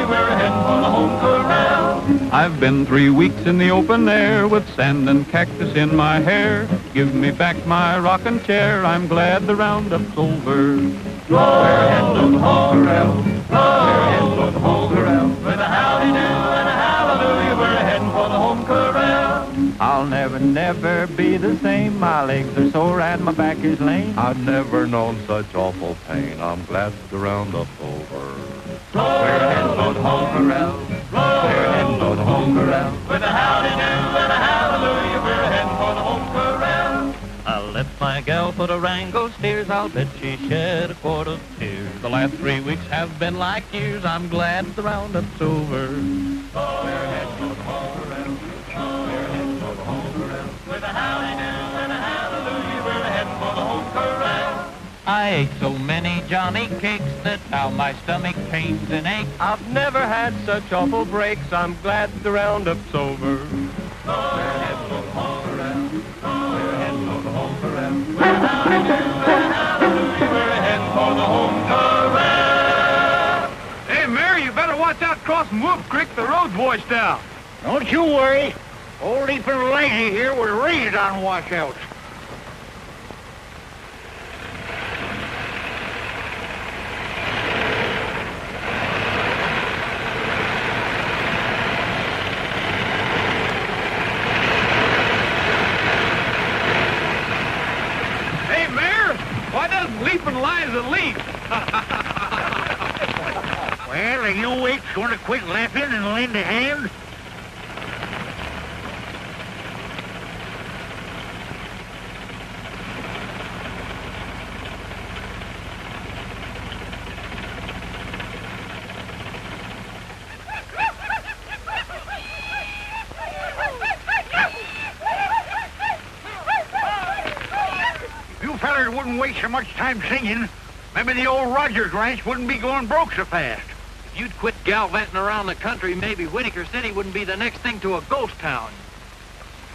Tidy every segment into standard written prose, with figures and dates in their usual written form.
hallelujah, we're heading for the home corral. I've been 3 weeks in the open air with sand and cactus in my hair. Give me back my rocking chair, I'm glad the roundup's over. We're heading for the home corral. We're heading for the home corral. With a howdy do and a hallelujah, we're heading for the home corral. I'll never be the same. My legs are sore and my back is lame. I've never known such awful pain. I'm glad the roundup's over. We're heading for the home corral. We're heading for the home corral. With a howdy do and a hallelujah, we're heading for the home corral. I left my gal for the Wrangle steers. I'll bet she shed a quart of tears. The last 3 weeks have been like years. I'm glad the roundup's over. We're heading for the home corral. We're heading for the home corral. With a howdy do and a hallelujah, we're heading for the home corral. I ate so many Johnny cakes that now my stomach pains and aches. I've never had such awful breaks. I'm glad the roundup's over. We're heading for the home corral. We're heading for the home corral. With a howdy do and a hallelujah, we're heading for the home corral. Hey, Mary, you better watch out crossing Whoop Creek. The road's washed out. Don't you worry. Old Ethan Lady here was raised on washouts. Hey, Mayor, why doesn't Leaping Liza leap? Well, are you eight going to quit laughing and lend a hand? You fellers wouldn't waste so much time singing, maybe the old Rogers Ranch wouldn't be going broke so fast. If you'd quit gallivanting around the country, maybe Whitaker City wouldn't be the next thing to a ghost town.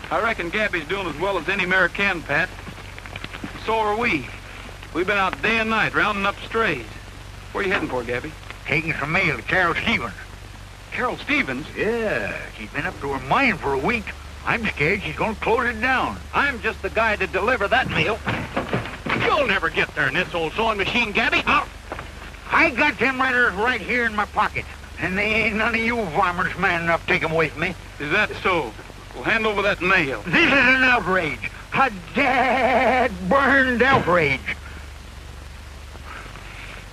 I reckon Gabby's doing as well as any mare can, Pat. So are we. We've been out day and night rounding up strays. Where are you heading for, Gabby? Taking some mail to Carol Stevens. Carol Stevens? Yeah, she's been up to her mine for a week. I'm scared she's going to close it down. I'm just the guy to deliver that mail. You'll never get there in this old sewing machine, Gabby. I got them letters right here in my pocket, and they ain't none of you varmints man enough to take them away from me. Is that so? Well, hand over that mail. This is an outrage. A dad-burned outrage.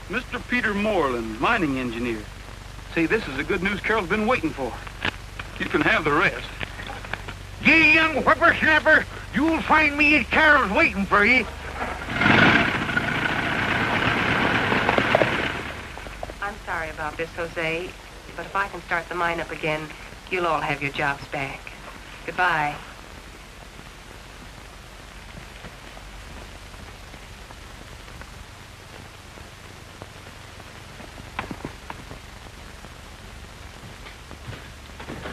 Mr. Peter Moreland, mining engineer. Say, this is the good news Carol's been waiting for. You can have the rest. You young whippersnapper, you'll find me at Carol's waiting for you. I'm sorry about this, Jose, but if I can start the mine up again, you'll all have your jobs back. Goodbye.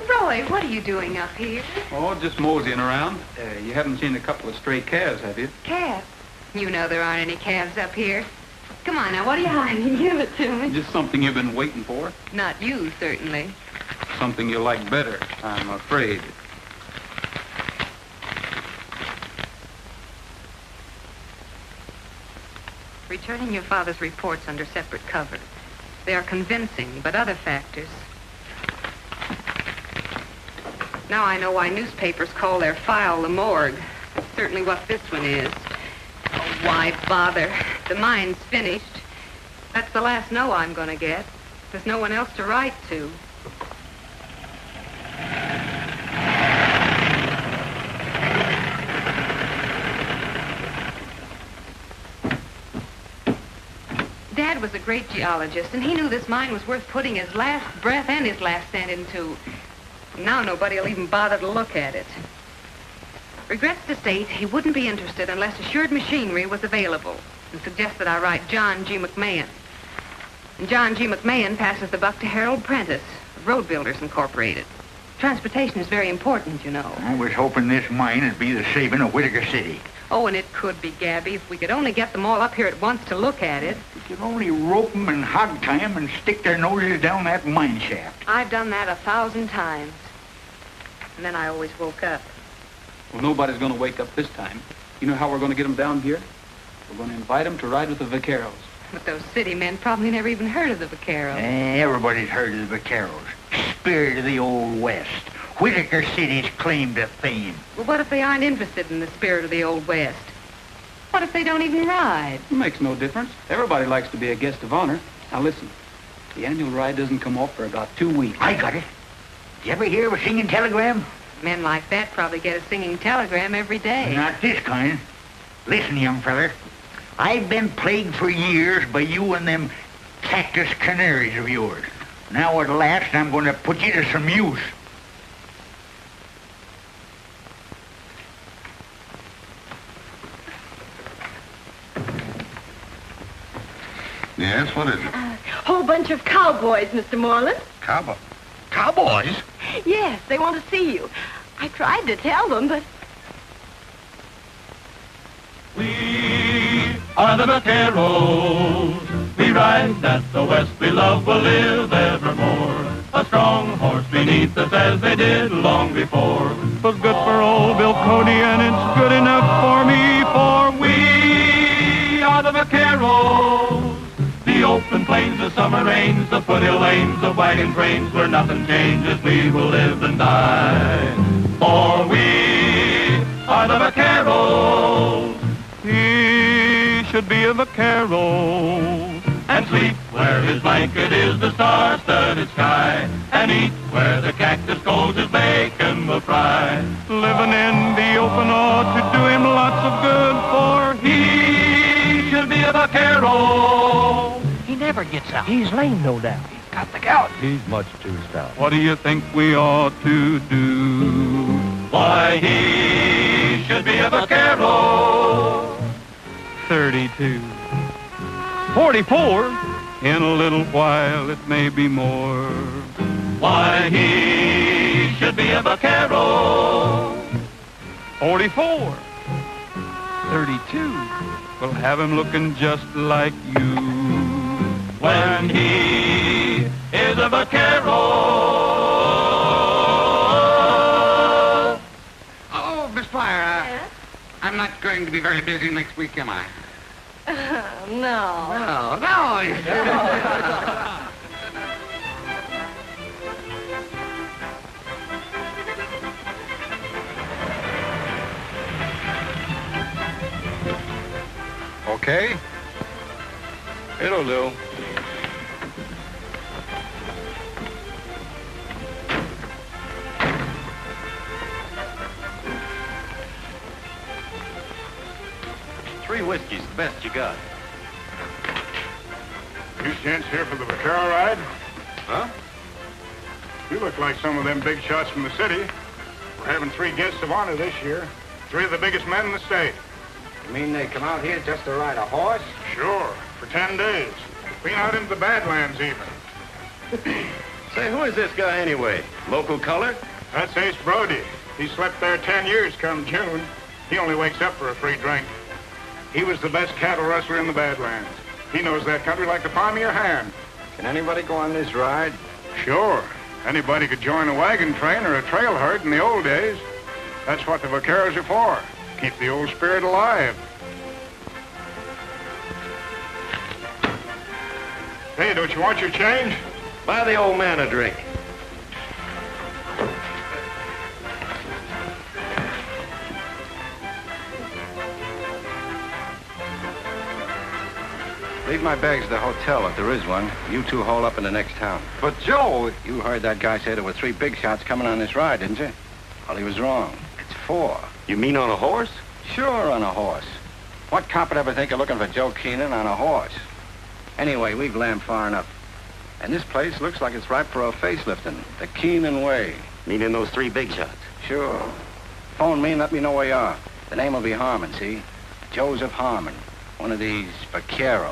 Roy, what are you doing up here? Oh, just moseying around. You haven't seen a couple of stray calves, have you? Calves? You know there aren't any calves up here. Come on now, what are you hiding? Give it to me. Just something you've been waiting for. Not you, certainly. Something you like better, I'm afraid. Returning your father's reports under separate cover. They are convincing, but other factors. Now I know why newspapers call their file the morgue. That's certainly what this one is. Oh, why bother? The mine's finished. That's the last no I'm gonna get. There's no one else to write to. Dad was a great geologist, and he knew this mine was worth putting his last breath and his last cent into. Now nobody will even bother to look at it. Regrets to state he wouldn't be interested unless assured machinery was available, and suggests that I write John G. McMahon. And John G. McMahon passes the buck to Harold Prentice, of Road Builders Incorporated. Transportation is very important, you know. I was hoping this mine would be the saving of Whitaker City. Oh, and it could be, Gabby, if we could only get them all up here at once to look at it. We could only rope 'em and hog tie 'em and stick their noses down that mine shaft. I've done that 1,000 times. And then I always woke up. Well, nobody's going to wake up this time. You know how we're going to get them down here? We're going to invite them to ride with the vaqueros. But those city men probably never even heard of the vaqueros. Everybody's heard of the vaqueros. Spirit of the Old West. Whitaker City's claim to fame. Well, what if they aren't interested in the spirit of the Old West? What if they don't even ride? It makes no difference. Everybody likes to be a guest of honor. Now listen, the annual ride doesn't come off for about 2 weeks. I got it. You ever hear of a singing telegram? Men like that probably get a singing telegram every day. Not this kind. Listen, young feller. I've been plagued for years by you and them cactus canaries of yours. Now at last I'm going to put you to some use. Yes, what is it? Whole bunch of cowboys, Mr. Moreland. Cowboys? Yes, they want to see you. I tried to tell them, but... We are the vaqueros. We ride at the West we love will live evermore. A strong horse beneath us as they did long before. 'Twas good for old Bill Cody and it's good enough for me, for we are the vaqueros. The open plains, the summer rains, the foothill lanes, the wagon trains, where nothing changes, we will live and die. For we are the vaqueros. He should be a vaquero and sleep where his blanket is the star-studded sky, and eat where the cactus goes his bacon will fry. Living in the open ought to do him lots of good, for he should be a vaquero. He never gets out. He's lame, no doubt. He's got the gout. He's much too stout. What do you think we ought to do? Why, he should be a vaquero. 32. 44. In a little while it may be more. Why, he should be a vaquero. 44. 32. We'll have him looking just like you when he is a vaquero. Oh, Miss Flyer, Yes? I'm not going to be very busy next week, am I? No. No. Okay? It'll do. Three whiskeys, the best you got. You gents here for the vaquero ride? Huh? You look like some of them big shots from the city. We're having 3 guests of honor this year. 3 of the biggest men in the state. You mean they come out here just to ride a horse? Sure, for 10 days. Been out into the Badlands even. Say, who is this guy anyway? Local color? That's Ace Brody. He slept there 10 years come June. He only wakes up for a free drink. He was the best cattle rustler in the Badlands. He knows that country like the palm of your hand. Can anybody go on this ride? Sure. Anybody could join a wagon train or a trail herd in the old days. That's what the vaqueros are for. Keep the old spirit alive. Hey, don't you want your change? Buy the old man a drink. Leave my bags at the hotel if there is one. You two haul up in the next town. But, Joe... You heard that guy say there were 3 big shots coming on this ride, didn't you? Well, he was wrong. It's 4. You mean on a horse? Sure, on a horse. What cop would ever think of looking for Joe Keenan on a horse? Anyway, we've lammed far enough. And this place looks like it's ripe for a facelifting. The Keenan way. Meaning those 3 big shots? Sure. Phone me and let me know where you are. The name will be Harmon, see? Joseph Harmon. One of these vaqueros.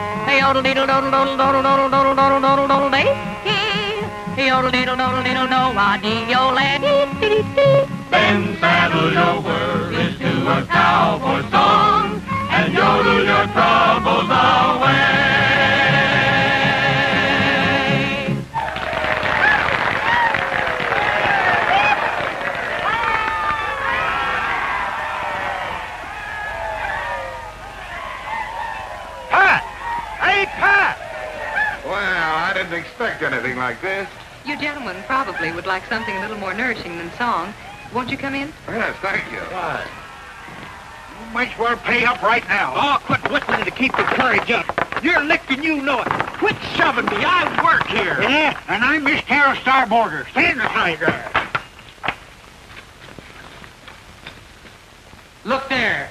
Hey, yodel diddle dodel dodel dodel dodel dodel dodel dodel dodel day. Hey, yodel diddle dodel diddle no idea yo lad. Then saddle your worries to a cowboy song and yodel your troubles away. Pat! Hey, Pat! Well, I didn't expect anything like this. You gentlemen probably would like something a little more nourishing than song. Won't you come in? Yes, thank you. You might as well pay up right now. Oh, quit whistling to keep the courage up. You're licked and you know it. Quit shoving me. I work here. Yeah, and I'm Miss Tara Starboarder. Stand aside there. Look there,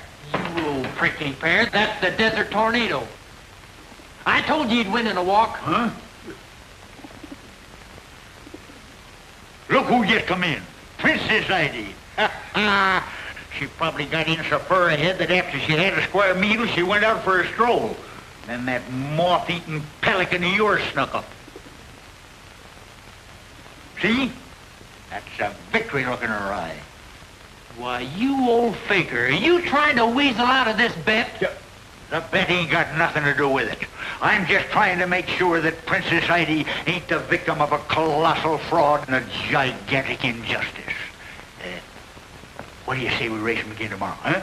you old prickly pear. That's the Desert Tornado. I told you he'd win in a walk. Huh? Look who just come in. Princess Heidi. She probably got in so far ahead that after she had a square meal, she went out for a stroll. Then that moth-eaten pelican of yours snuck up. See? That's a victory look in her eye. Why, you old faker, are you trying to weasel out of this bet? The bet ain't got nothing to do with it. I'm just trying to make sure that Princess Heidi ain't the victim of a colossal fraud and a gigantic injustice. What do you say we race him again tomorrow, huh?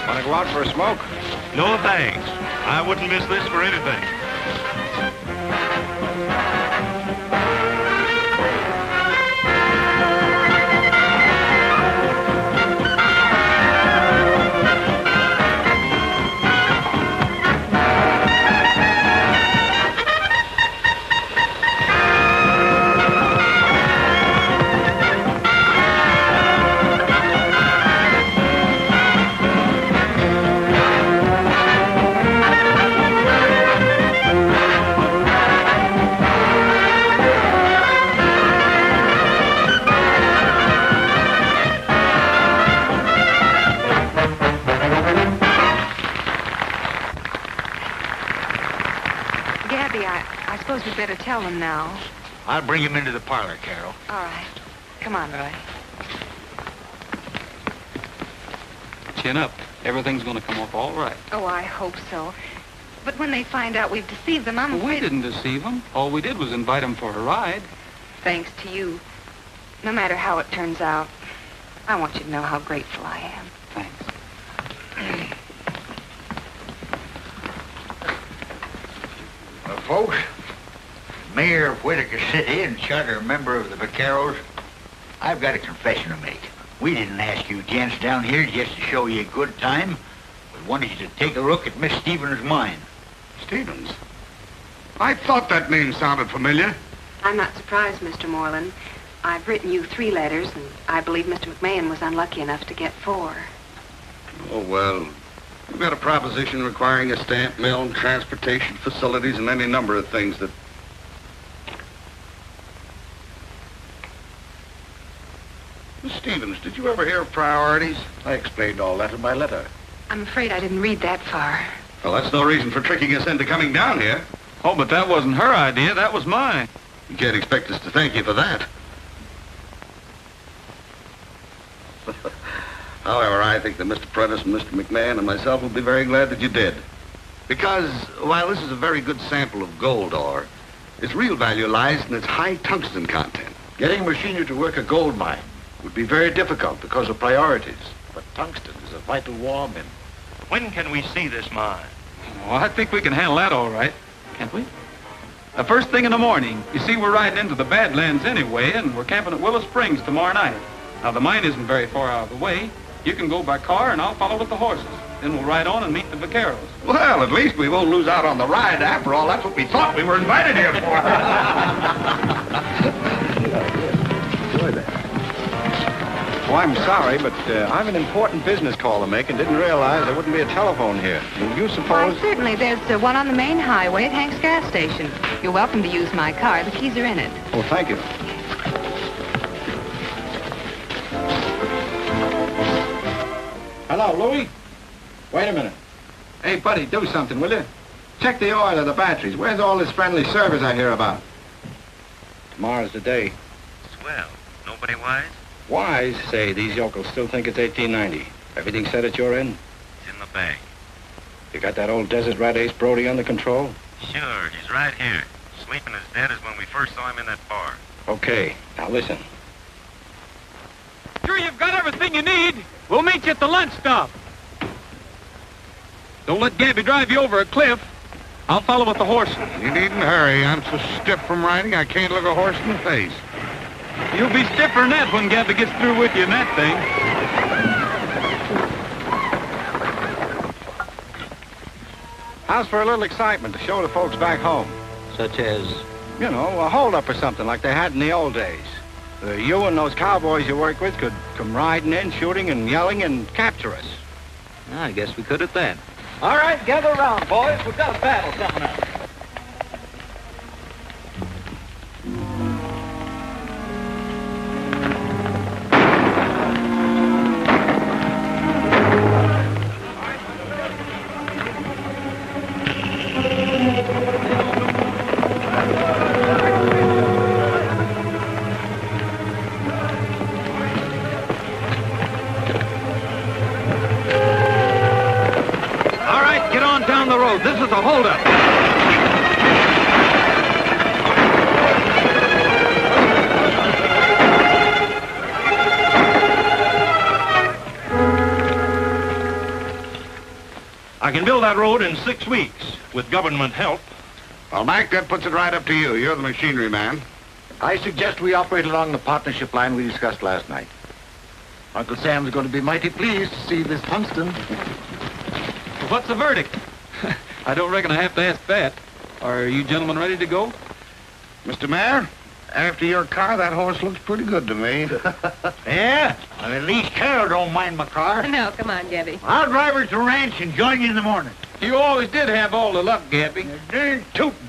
Want to go out for a smoke? No thanks. I wouldn't miss this for anything. I suppose we'd better tell them now. I'll bring him into the parlor, Carol. All right. Come on, Roy. Chin up. Everything's going to come off all right. Oh, I hope so. But when they find out we've deceived them, I'm Well, we afraid... didn't deceive them. All we did was invite them for a ride. Thanks to you. No matter how it turns out, I want you to know how grateful I am. Thanks. Well, folks, Mayor of Whitaker City and charter member of the Vaqueros, I've got a confession to make. We didn't ask you gents down here just to show you a good time. We wanted you to take a look at Miss Stevens' mine. Stevens? I thought that name sounded familiar. I'm not surprised, Mr. Moreland. I've written you 3 letters, and I believe Mr. McMahon was unlucky enough to get 4. Oh, well, we've got a proposition requiring a stamp mill, transportation facilities, and any number of things that... Miss Stevens, did you ever hear of priorities? I explained all that in my letter. I'm afraid I didn't read that far. Well, that's no reason for tricking us into coming down here. Oh, but that wasn't her idea. That was mine. You can't expect us to thank you for that. However, I think that Mr. Prentice and Mr. McMahon and myself will be very glad that you did. Because, while this is a very good sample of gold ore, its real value lies in its high tungsten content. Getting machinery to work a gold mine would be very difficult because of priorities. But tungsten is a vital war mineral. When can we see this mine? Oh, I think we can handle that all right. Can't we? The first thing in the morning. You see, we're riding into the Badlands anyway, and we're camping at Willow Springs tomorrow night. Now, the mine isn't very far out of the way. You can go by car, and I'll follow with the horses. Then we'll ride on and meet the vaqueros. Well, at least we won't lose out on the ride. After all, that's what we thought we were invited here for. Oh, I'm sorry, but I've an important business call to make and didn't realize there wouldn't be a telephone here. Do you suppose... Why, certainly. There's one on the main highway at Hank's gas station. You're welcome to use my car. The keys are in it. Oh, thank you. Hello, Louie? Wait a minute. Hey, buddy, do something, will you? Check the oil of the batteries. Where's all this friendly service I hear about? Tomorrow's the day. Swell. Nobody wise? Wise? Say, these yokels still think it's 1890. Everything set at your end? It's in the bank. You got that old desert rat Ace Brody under control? Sure, he's right here. Sleeping as dead as when we first saw him in that bar. Okay, now listen. Sure you've got everything you need. We'll meet you at the lunch stop. Don't let Gabby drive you over a cliff. I'll follow with the horses. You needn't hurry. I'm so stiff from riding, I can't look a horse in the face. You'll be stiffer than that when Gabby gets through with you in that thing. How's for a little excitement to show the folks back home? Such as? You know, a hold-up or something like they had in the old days. You and those cowboys you work with could come riding in, shooting and yelling and capture us. I guess we could at that. All right, gather around, boys. We've got a battle coming up. This is a holdup. I can build that road in 6 weeks with government help. Well, Mac, that puts it right up to you. You're the machinery man. I suggest we operate along the partnership line we discussed last night. Uncle Sam's going to be mighty pleased to see this tungsten. What's the verdict? I don't reckon I have to ask that. Are you gentlemen ready to go? Mr. Mayor, after your car, that horse looks pretty good to me. Yeah? Well, at least Carol don't mind my car. No, come on, Gabby. I'll drive her to the ranch and join you in the morning. You always did have all the luck, Gabby. Darn tootin'.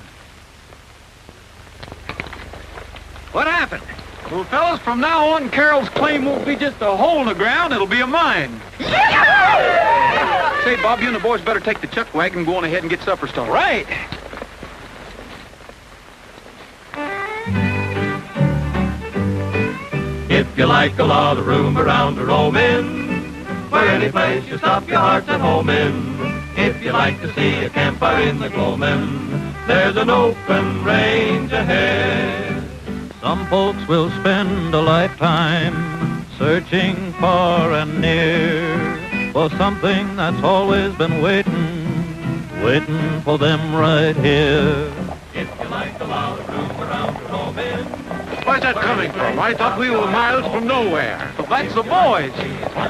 What happened? Well, fellas, from now on, Carol's claim won't be just a hole in the ground. It'll be a mine. Say, Bob, you and the boys better take the chuck wagon and go on ahead and get supper started. Right. If you like a lot of room around to roam in, where any place you stop your heart's at home in. If you like to see a campfire in the gloaming, there's an open range ahead. Some folks will spend a lifetime searching far and near for something that's always been waiting for them right here. If you like a lot of room around to roam in. Where's that coming from? I thought we were miles from nowhere. Well, that's the boys.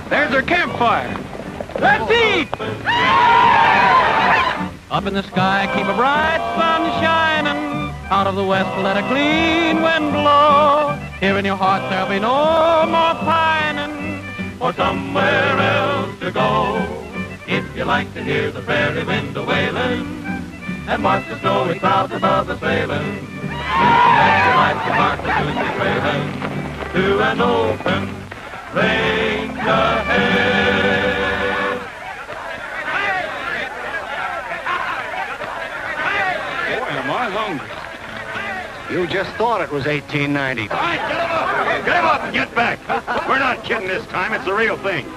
There's their campfire. Let's eat! Up in the sky, keep a bright sun shining. Out of the west, let a clean wind blow. Here in your heart, there'll be no more pining or somewhere else to go. If you like to hear the prairie wind a-wailing and watch the snowy clouds above us sailing, and you like your heart to soon be trailing to an open range ahead. Boy, am I hungry. You just thought it was 1890. All right, get him up! Get him up and get back! We're not kidding this time. It's the real thing.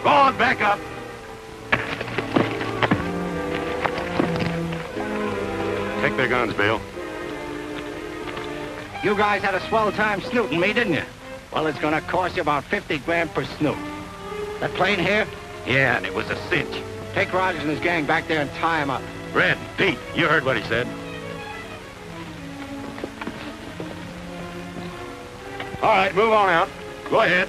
Go on, back up. Take their guns, Bill. You guys had a swell time snooting me, didn't you? Well, it's gonna cost you about 50 grand per snoot. That plane here? Yeah, and it was a cinch. Take Rogers and his gang back there and tie him up. Red, Pete, you heard what he said. All right, move on out. Go ahead.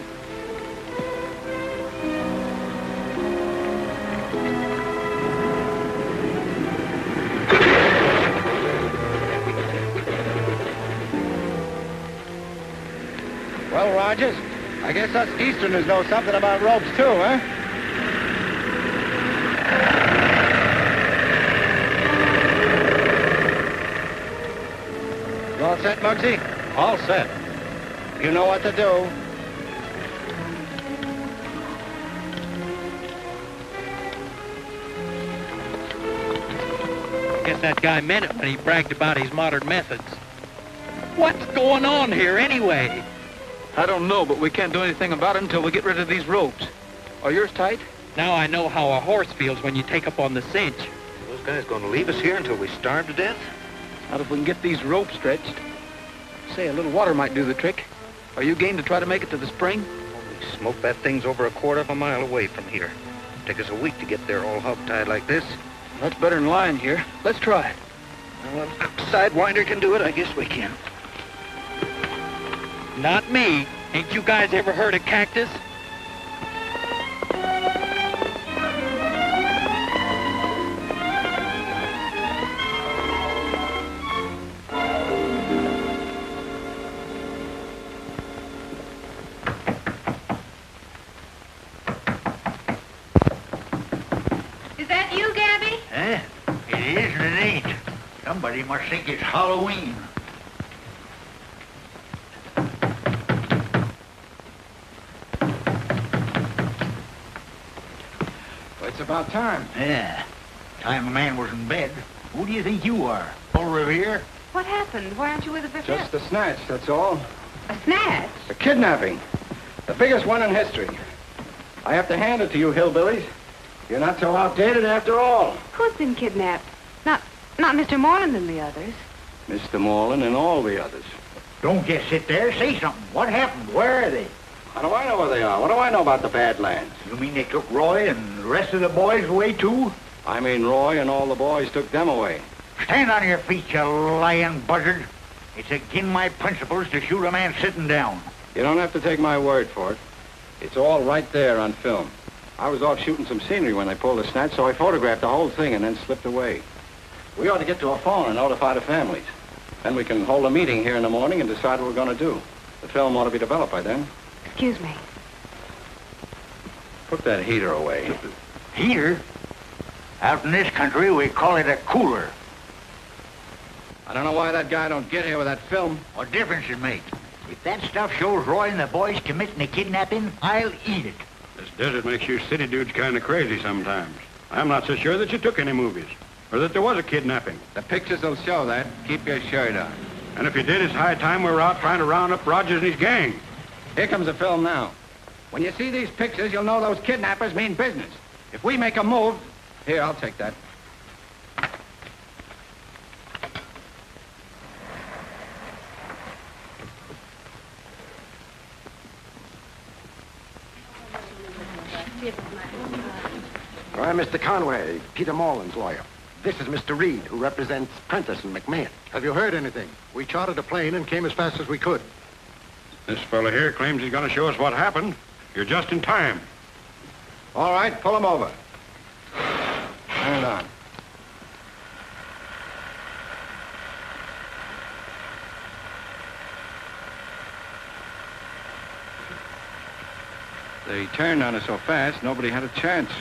Well, Rogers, I guess us Easterners know something about ropes too, huh? You all set, Muggsy? All set. You know what to do. Guess that guy meant it when he bragged about his modern methods. What's going on here anyway? I don't know, but we can't do anything about it until we get rid of these ropes. Are yours tight? Now I know how a horse feels when you take up on the cinch. Those guys going to leave us here until we starve to death? Not if we can get these ropes stretched. Say, a little water might do the trick. Are you game to try to make it to the spring? Holy smoke, that thing's over a quarter of a mile away from here. Take us a week to get there all hog-tied like this. That's better than lying here. Let's try it. Well, if Sidewinder can do it, I guess we can. Not me. Ain't you guys ever heard of cactus? Is that you, Gabby? Eh? It is and it ain't. Somebody must think it's Halloween. Well, it's about time. Yeah. Time a man was in bed. Who do you think you are? Full Revere? What happened? Why aren't you with the fifth? Just a snatch, that's all. A snatch? A kidnapping. The biggest one in history. I have to hand it to you, hillbillies. You're not so outdated after all. Who's been kidnapped? Not Mr. Moreland and the others. Mr. Moreland and all the others. Don't just sit there. Say something. What happened? Where are they? How do I know where they are? What do I know about the Badlands? You mean they took Roy and the rest of the boys away, too? I mean Roy and all the boys took them away. Stand on your feet, you lying buzzard. It's against my principles to shoot a man sitting down. You don't have to take my word for it. It's all right there on film. I was off shooting some scenery when they pulled the snatch, so I photographed the whole thing and then slipped away. We ought to get to a phone and notify the families. Then we can hold a meeting here in the morning and decide what we're going to do. The film ought to be developed by then. Excuse me. Put that heater away. Heater? Out in this country, we call it a cooler. I don't know why that guy don't get here with that film. What difference it make? If that stuff shows Roy and the boys committing a kidnapping, I'll eat it. This desert makes you city dudes kind of crazy sometimes. I'm not so sure that you took any movies, or that there was a kidnapping. The pictures will show that. Keep your shirt on. And if you did, it's high time we were out trying to round up Rogers and his gang. Here comes the film now. When you see these pictures, you'll know those kidnappers mean business. If we make a move... Here, I'll take that. I'm Mr. Conway, Peter Moreland's lawyer. This is Mr. Reed, who represents Prentice and McMahon. Have you heard anything? We chartered a plane and came as fast as we could. This fella here claims he's going to show us what happened. You're just in time. All right, pull him over. Turn it on. They turned on us so fast, nobody had a chance.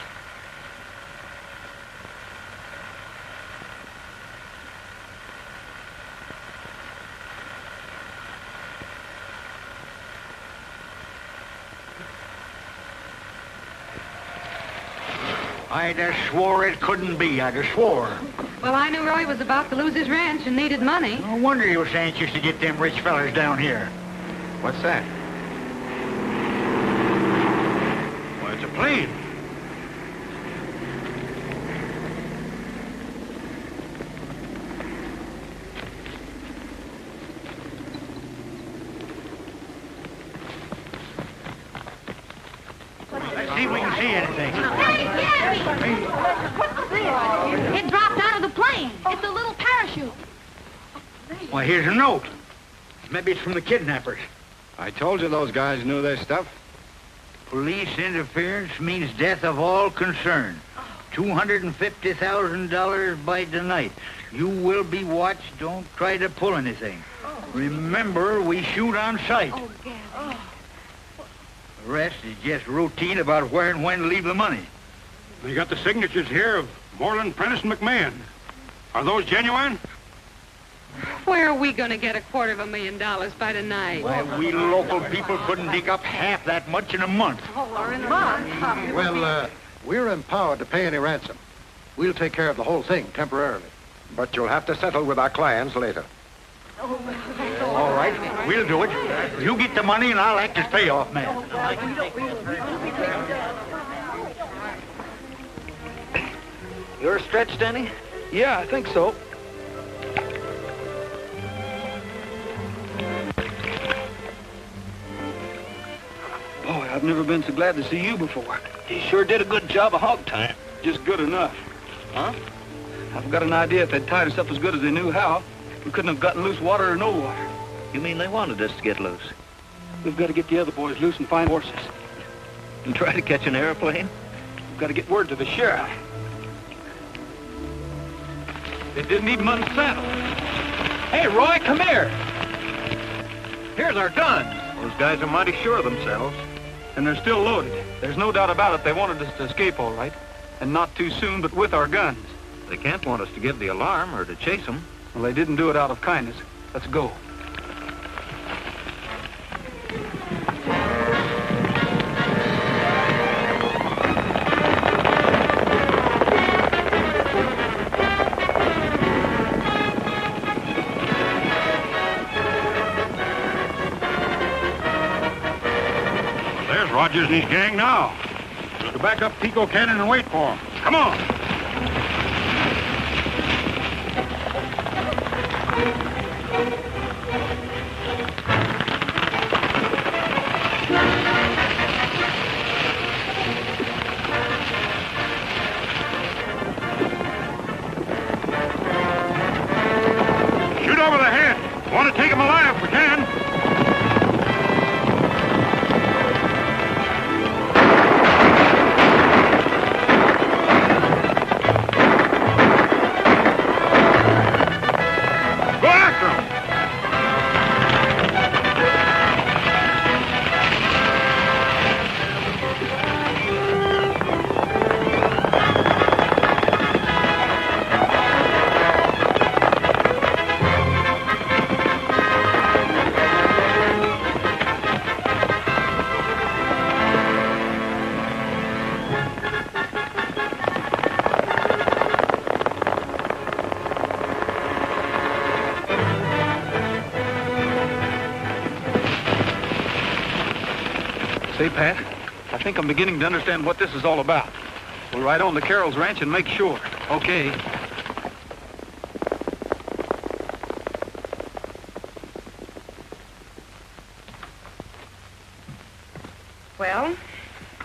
I'd have swore it couldn't be. I'd have swore. Well, I knew Roy was about to lose his ranch and needed money. No wonder he was anxious to get them rich fellas down here. What's that? Why, it's a plane. Let's see if we can see anything. It dropped out of the plane. It's a little parachute. Well, here's a note. Maybe it's from the kidnappers. I told you those guys knew their stuff. Police interference means death of all concerned. $250,000 by tonight. You will be watched. Don't try to pull anything. Remember, we shoot on sight. Oh, Gabby. The rest is just routine about where and when to leave the money. They got the signatures here of Moreland, Prentice, and McMahon. Are those genuine? Where are we going to get $250,000 by tonight? Why, we local people couldn't dig up half that much in a month. Well, we're empowered to pay any ransom. We'll take care of the whole thing temporarily. But you'll have to settle with our clients later. All right, we'll do it. You get the money and I'll act as payoff man. You're stretched any? Yeah, I think so. I've never been so glad to see you before. You sure did a good job of hog tying. Just good enough. Huh? I've got an idea if they'd tied us up as good as they knew how, we couldn't have gotten loose water or no water. You mean they wanted us to get loose? We've got to get the other boys loose and find horses. And try to catch an airplane? We've got to get word to the sheriff. They didn't even unsaddle. Hey, Roy, come here. Here's our guns. Those guys are mighty sure of themselves. And they're still loaded. There's no doubt about it. They wanted us to escape all right. And not too soon, but with our guns. They can't want us to give the alarm or to chase them. Well, they didn't do it out of kindness. Let's go. There's Rogers and his gang now. We'll go back up Pico Canyon and wait for them. Come on. Shoot over the head. Want to take him alive if we can. Say, Pat, I think I'm beginning to understand what this is all about. We'll ride on to Carroll's ranch and make sure. Okay. Well,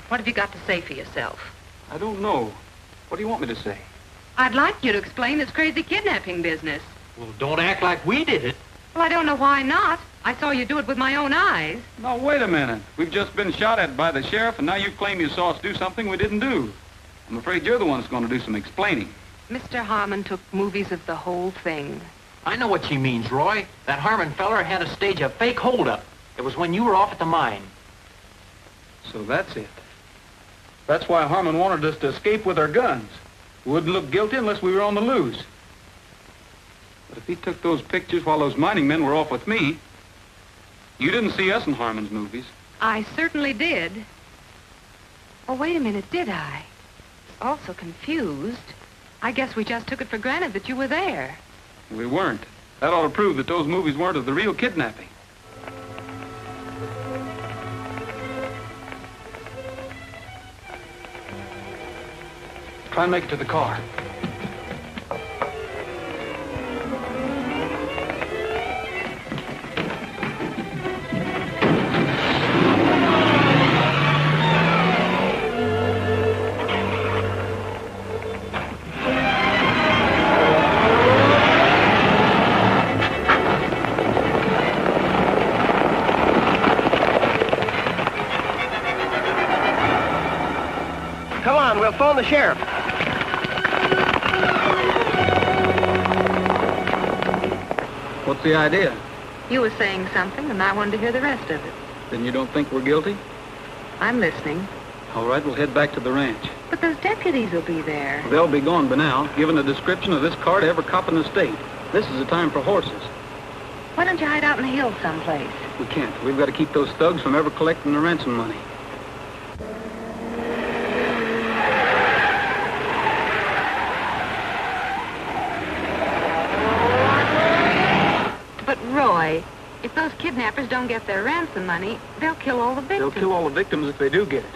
what have you got to say for yourself? I don't know. What do you want me to say? I'd like you to explain this crazy kidnapping business. Well, don't act like we did it. Well, I don't know why not. I saw you do it with my own eyes. Now, wait a minute. We've just been shot at by the sheriff, and now you claim you saw us do something we didn't do. I'm afraid you're the one that's going to do some explaining. Mr. Harmon took movies of the whole thing. I know what she means, Roy. That Harmon feller had to stage a fake holdup. It was when you were off at the mine. So that's it. That's why Harmon wanted us to escape with our guns. We wouldn't look guilty unless we were on the loose. But if he took those pictures while those mining men were off with me, you didn't see us in Harmon's movies. I certainly did. Oh, wait a minute, did I? Also confused. I guess we just took it for granted that you were there. We weren't. That ought to prove that those movies weren't of the real kidnapping. Try and make it to the car. Come on, we'll phone the sheriff. What's the idea? You were saying something, and I wanted to hear the rest of it. Then you don't think we're guilty? I'm listening. All right, we'll head back to the ranch. But those deputies will be there. They'll be gone by now, giving a description of this car to every cop in the state. This is the time for horses. Why don't you hide out in the hills someplace? We can't. We've got to keep those thugs from ever collecting the ransom money. But, Roy, if those kidnappers don't get their ransom money, they'll kill all the victims. They'll kill all the victims if they do get it.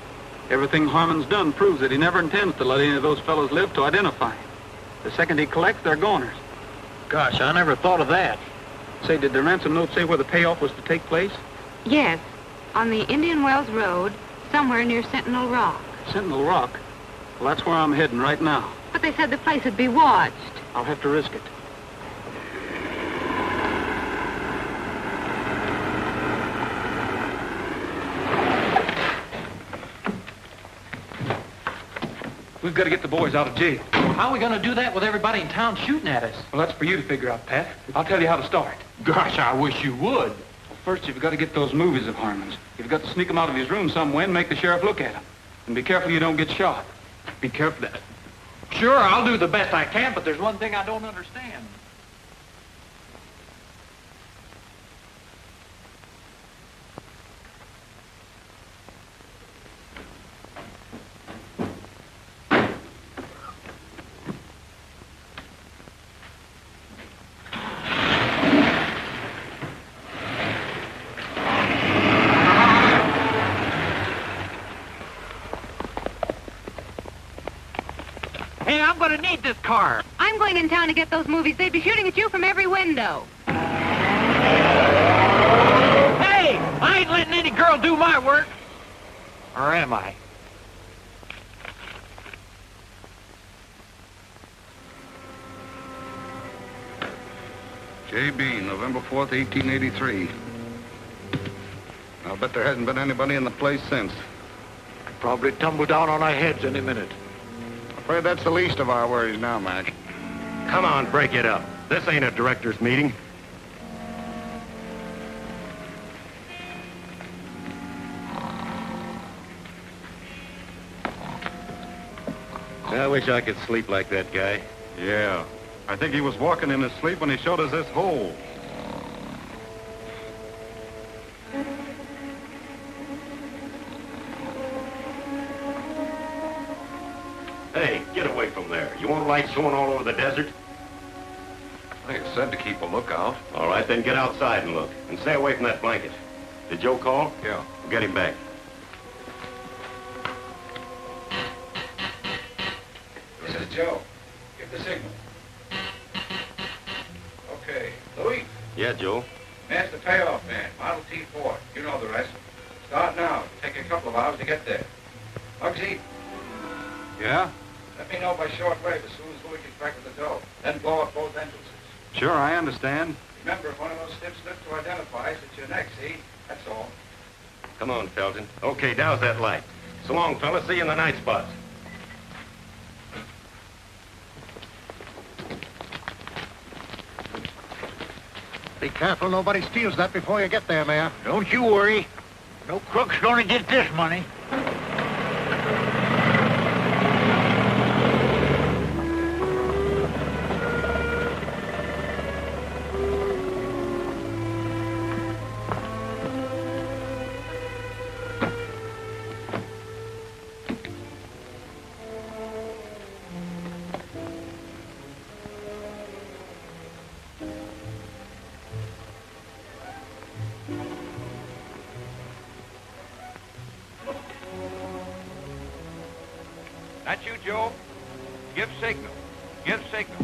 Everything Harmon's done proves that he never intends to let any of those fellows live to identify him. The second he collects, they're goners. Gosh, I never thought of that. Say, did the ransom note say where the payoff was to take place? Yes, on the Indian Wells Road, somewhere near Sentinel Rock. Sentinel Rock? Well, that's where I'm heading right now. But they said the place would be watched. I'll have to risk it. We've got to get the boys out of jail. Well, how are we going to do that with everybody in town shooting at us? Well, that's for you to figure out, Pat. I'll tell you how to start. Gosh, I wish you would. Well, first, you've got to get those movies of Harmon's. You've got to sneak them out of his room some way and make the sheriff look at them. And be careful you don't get shot. Be careful that... Sure, I'll do the best I can, but there's one thing I don't understand. Hey, I'm going to need this car. I'm going in town to get those movies. They'd be shooting at you from every window. Hey, I ain't letting any girl do my work. Or am I? J.B., November 4th, 1883. I'll bet there hasn't been anybody in the place since. Probably tumble down on our heads any minute. Afraid that's the least of our worries now, Mac. Come on, break it up. This ain't a director's meeting. I wish I could sleep like that guy. Yeah. I think he was walking in his sleep when he showed us this hole. Hey, get away from there. You want lights showing all over the desert? Like I said, to keep a lookout. All right, then get outside and look. And stay away from that blanket. Did Joe call? Yeah. We'll get him back. This is Joe. Give the signal. Okay. Louis, Yeah, Joe. man's the payoff man. Model T4. You know the rest. Start now. It'll take a couple of hours to get there. Bugsy, Yeah? let me know by shortwave as soon as Louis gets back to the dough. Then blow up both entrances. Sure, I understand. Remember, if one of those stiffs slips to identify us, it's your neck, see? That's all. Come on, Felton. Okay, douse that light. So long, fellas. See you in the night spots. Be careful nobody steals that before you get there, Mayor. Don't you worry. No crook's gonna get this money. That you, Joe? Give signal. Give signal.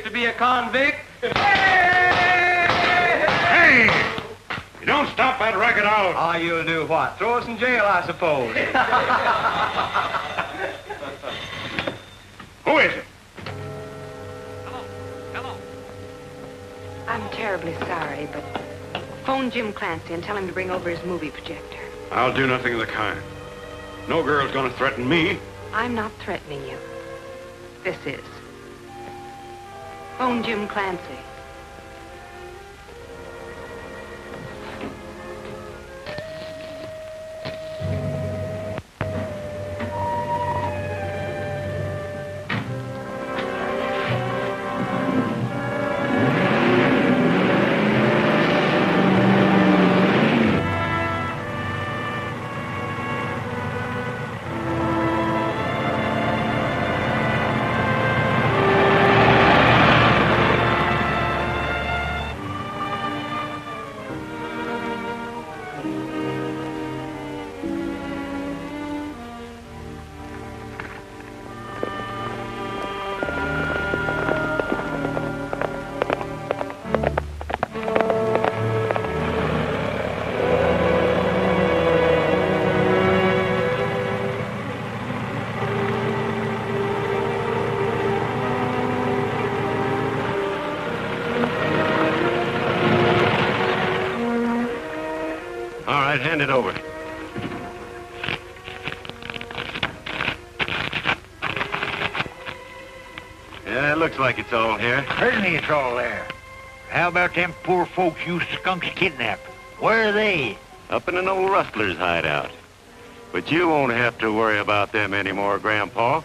To be a convict. Hey! You don't stop that racket out. Oh, you'll do what? Throw us in jail, I suppose. Who is it? Hello. I'm terribly sorry, but phone Jim Clancy and tell him to bring over his movie projector. I'll do nothing of the kind. No girl's gonna threaten me. I'm not threatening you. This is. Phone Jim Clancy. right, hand it over. Yeah, it looks like it's all here. Certainly it's all there. How about them poor folks you skunks kidnapped? Where are they? Up in an old rustler's hideout. But you won't have to worry about them anymore, Grandpa.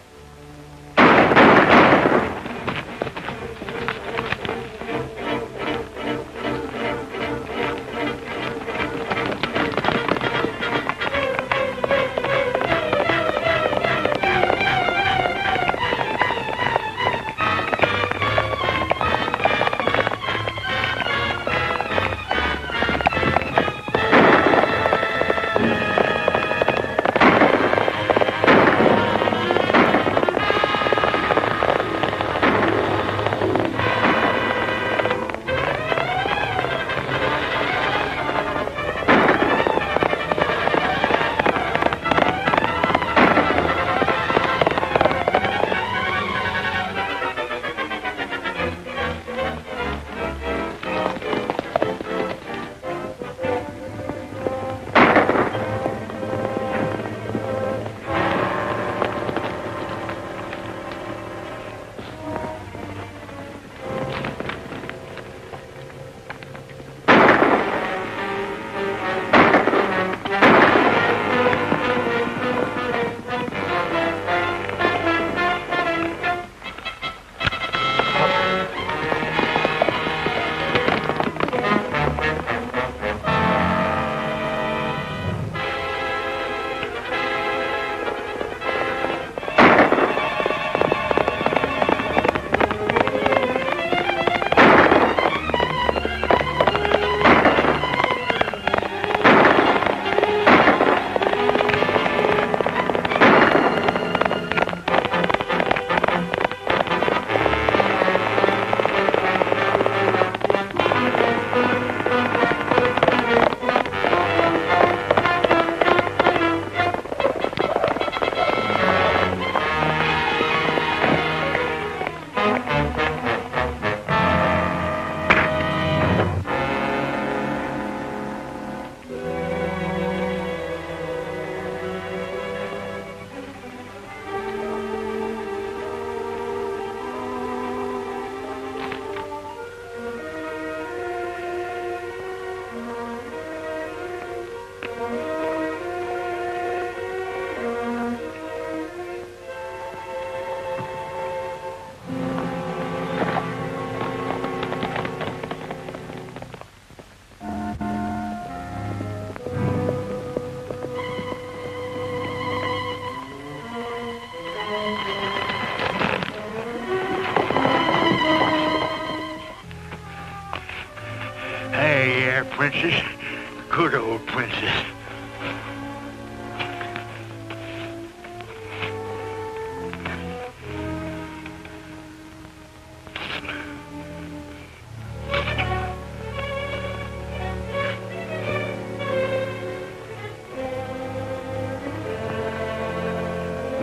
Princess. Good old princess.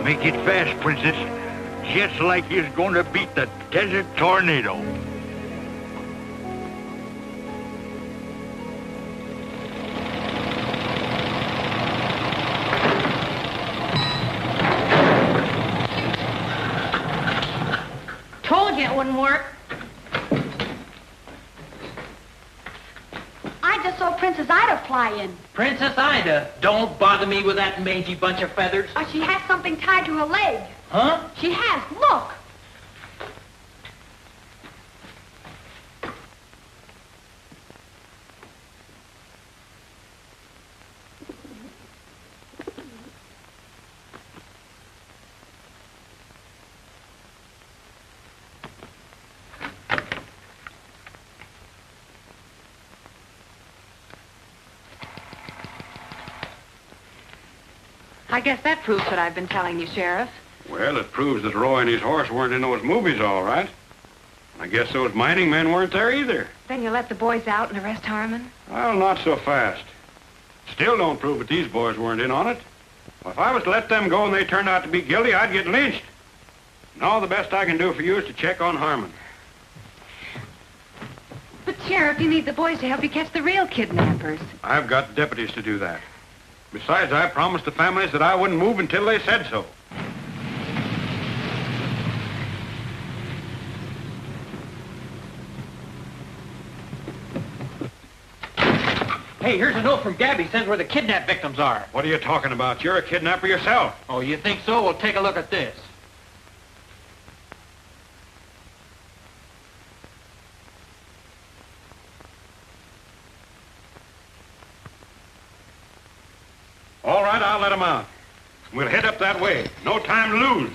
Make it fast, princess. Just like you're going to beat the desert tornado. It wouldn't work. I just saw Princess Ida fly in. Princess Ida? Don't bother me with that mangy bunch of feathers. She has something tied to her leg. Huh? She has. Look. I guess that proves what I've been telling you, Sheriff. Well, it proves that Roy and his horse weren't in those movies, all right. I guess those mining men weren't there either. Then you let the boys out and arrest Harmon? Well, not so fast. Still don't prove that these boys weren't in on it. Well, if I was to let them go and they turned out to be guilty, I'd get lynched. Now the best I can do for you is to check on Harmon. But, Sheriff, you need the boys to help you catch the real kidnappers. I've got deputies to do that. Besides, I promised the families that I wouldn't move until they said so. Hey, here's a note from Gabby. Says where the kidnap victims are. What are you talking about? You're a kidnapper yourself. Oh, you think so? Well, take a look at this. All right, I'll let them out. We'll head up that way. No time to lose.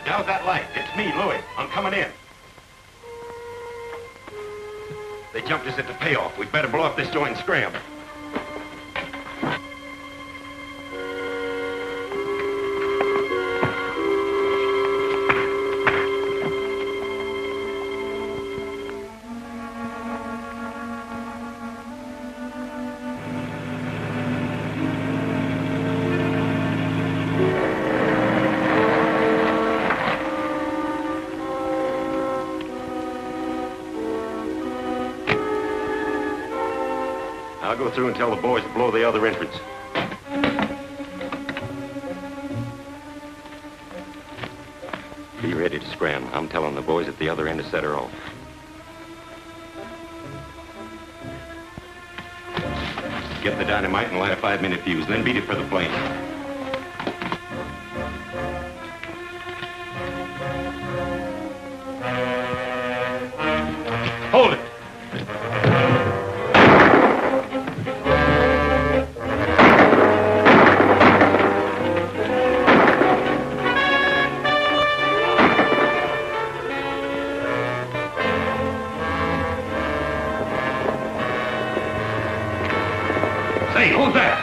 How's that light? It's me, Louis. I'm coming in. They jumped us at the payoff. We'd better blow up this joint and scram. I'll go through and tell the boys to blow the other entrance. Be ready to scram. I'm telling the boys at the other end to set her off. Get the dynamite and light a 5-minute fuse, then beat it for the plane. Hold it! Hey, who's that?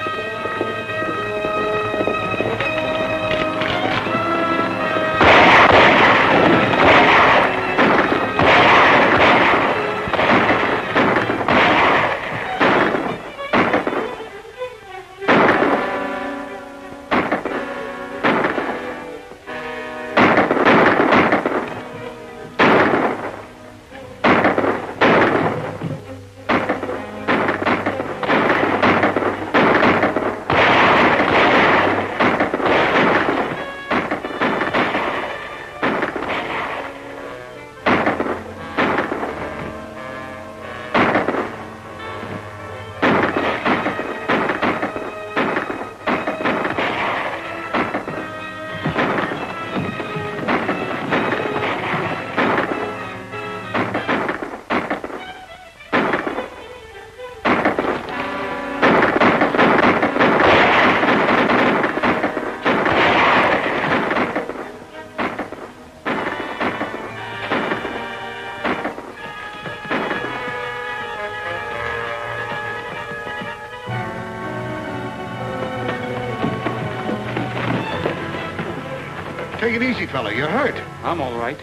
Take it easy, fella. You're hurt. I'm all right.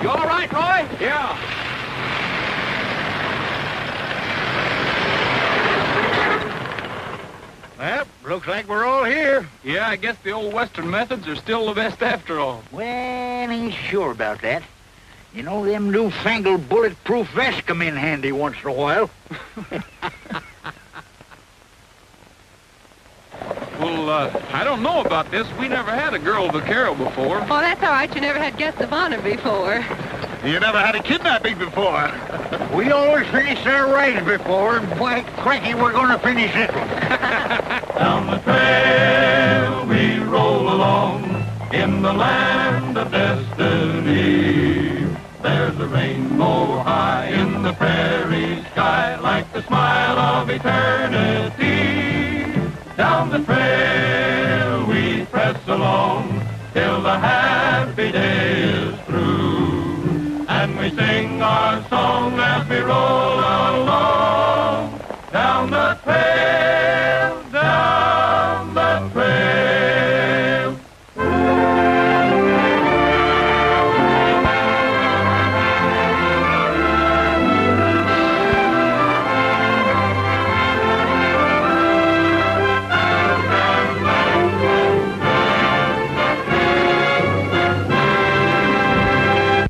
You all right, Roy? Yeah. Well, looks like we're all here. Yeah, I guess the old Western methods are still the best after all. Well, ain't sure about that. You know, them newfangled bulletproof vests come in handy once in a while. Well, I don't know about this. We never had a girl vaquero before. Oh, that's all right. You never had guests of honor before. You never had a kidnapping before. We always finished our rides before, and by cranky, we're going to finish it. Down the trail we roll along in the land of destiny. There's a rainbow high in the prairie sky like the smile of eternity. Down the trail we press along till the happy day is through. And we sing our song